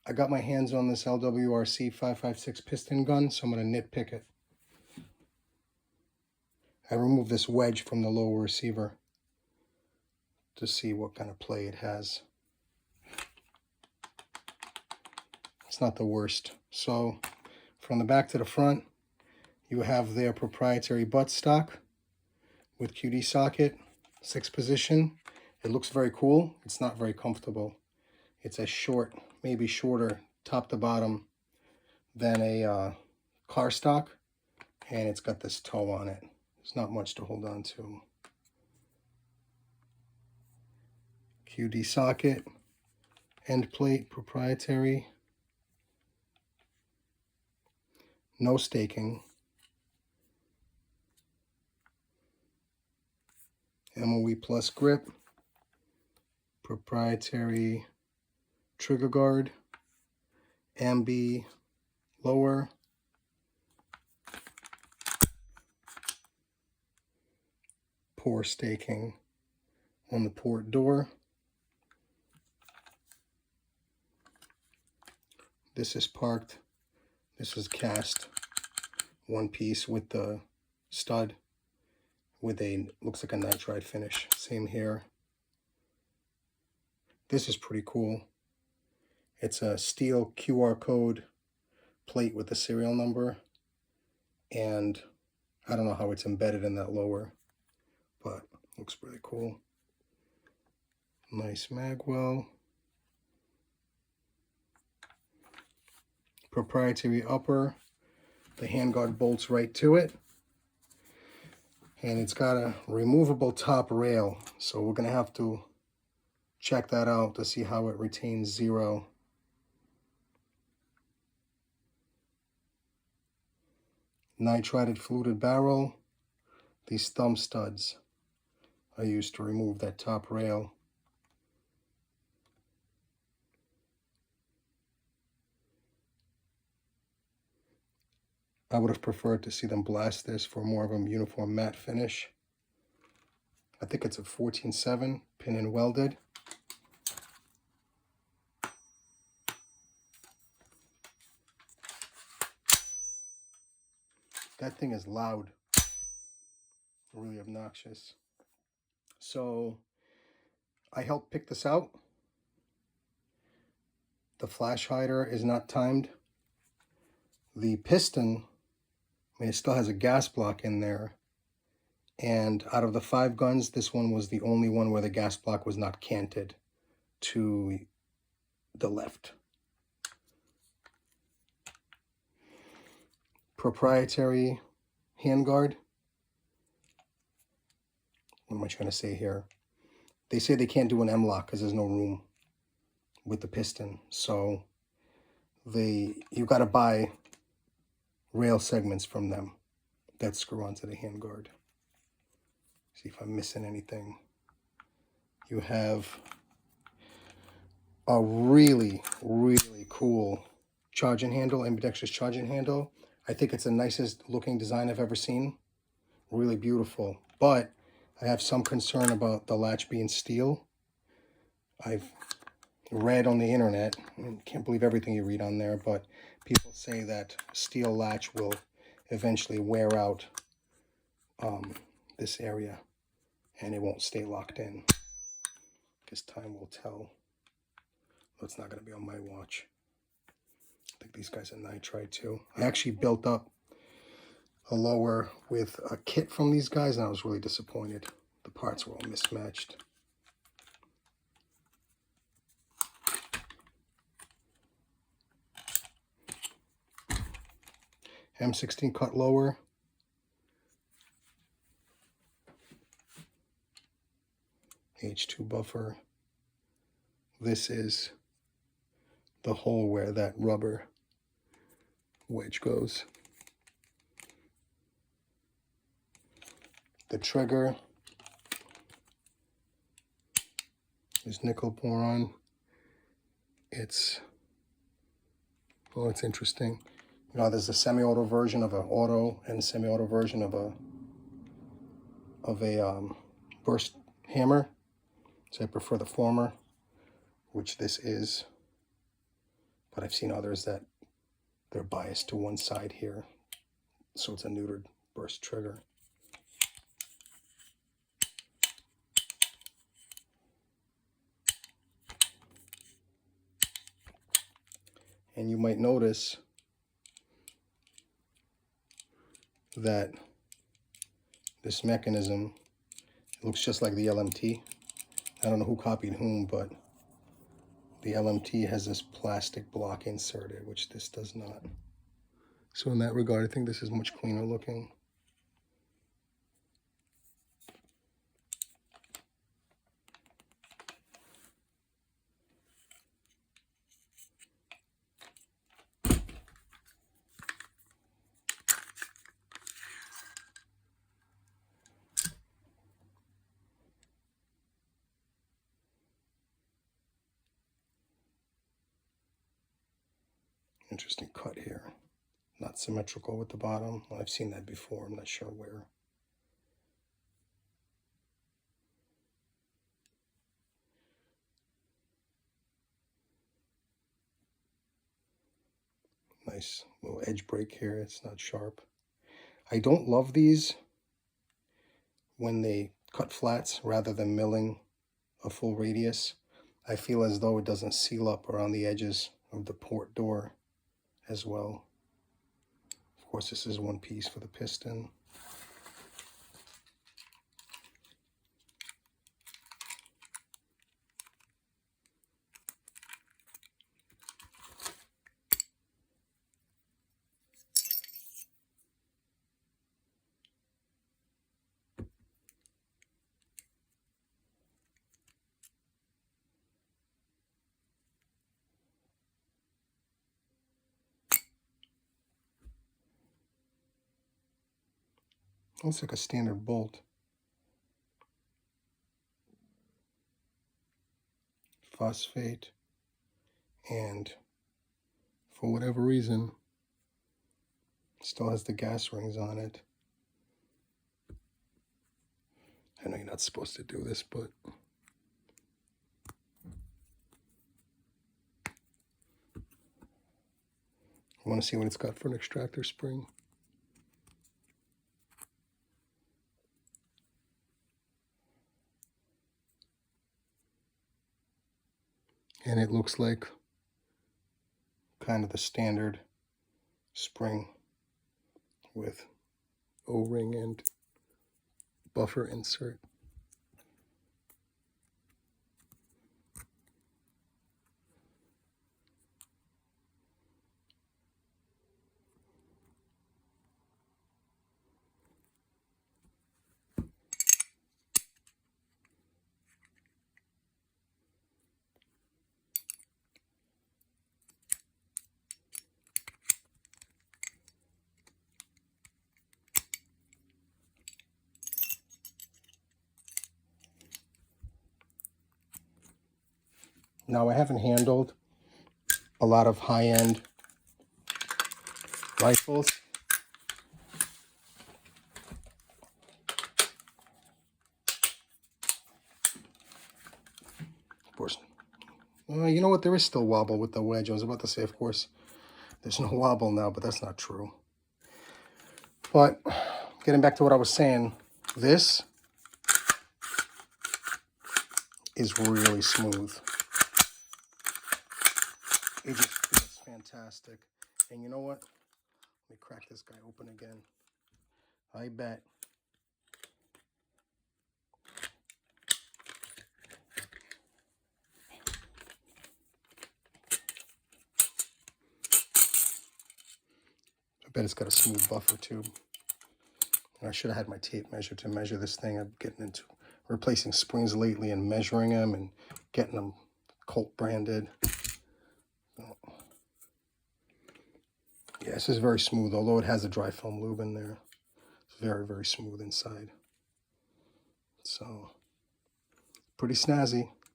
I got my hands on this LWRCI 556 piston gun, so I'm going to nitpick it. I removed this wedge from the lower receiver to see what kind of play it has. It's not the worst. So from the back to the front, you have their proprietary buttstock with QD socket, 6 position. It looks very cool. It's not very comfortable. It's a short, maybe shorter top to bottom than a car stock, and it's got this toe on it. There's not much to hold on to. QD socket, end plate, proprietary. No staking. MOE plus grip. Proprietary trigger guard. Ambi lower. Pour staking on the port door. This is parked. This is cast one piece with the stud with a, looks like a nitride finish. Same here. This is pretty cool. It's a steel QR code plate with the serial number, and I don't know how it's embedded in that lower, but looks really cool. Nice magwell. Proprietary upper. The handguard bolts right to it. And it's got a removable top rail. So we're going to have to check that out to see how it retains zero. Nitrided fluted barrel. These thumb studs are used to remove that top rail. I would have preferred to see them blast this for more of a uniform matte finish. I think it's a 14-7 pin and welded. That thing is loud, really obnoxious. So I helped pick this out. The flash hider is not timed. The piston, I mean, it still has a gas block in there. And out of the 5 guns, this one was the only one where the gas block was not canted to the left. Proprietary handguard. What am I trying to say here? They say they can't do an M-lock because there's no room with the piston. So you got to buy rail segments from them that screw onto the handguard. See if I'm missing anything. You have a really, really cool charging handle, ambidextrous charging handle. I think it's the nicest looking design I've ever seen. Really beautiful. But I have some concern about the latch being steel. I've read on the internet, I can't believe everything you read on there, but people say that steel latch will eventually wear out this area and it won't stay locked in. I guess time will tell. But it's not going to be on my watch. I think these guys are nitride too. I actually built up a lower with a kit from these guys and I was really disappointed. The parts were all mismatched. M16 cut lower. H2 buffer. This is the hole where that rubber wedge goes. The trigger is nickel boron. It's interesting. You know, there's a semi-auto version of an auto and a semi-auto version of a burst hammer. So I prefer the former, which this is. but I've seen others that they're biased to one side here, so it's a neutered burst trigger. And you might notice that this mechanism looks just like the LMT. I don't know who copied whom, but the LMT has this plastic block inserted, which this does not. So in that regard, I think this is much cleaner looking. Interesting cut here. Not symmetrical with the bottom. Well, I've seen that before. I'm not sure where. Nice little edge break here. It's not sharp. I don't love these when they cut flats rather than milling a full radius. I feel as though it doesn't seal up around the edges of the port door as well. Of course, this is one piece for the piston. Looks like a standard bolt. Phosphate, and for whatever reason, it still has the gas rings on it. I know you're not supposed to do this, but I want to see what it's got for an extractor spring. And it looks like kind of the standard spring with O-ring and buffer insert. Now, I haven't handled a lot of high-end rifles. Of course, you know what? There is still wobble with the wedge. I was about to say, of course, there's no wobble now, but that's not true. But getting back to what I was saying, this is really smooth. It just feels fantastic. And you know what? Let me crack this guy open again. I bet it's got a smooth buffer tube. And I should have had my tape measure to measure this thing. I'm getting into replacing springs lately and measuring them and getting them Colt branded. Yeah, this is very smooth, although it has a dry foam lube in there. It's very, very smooth inside. So, pretty snazzy.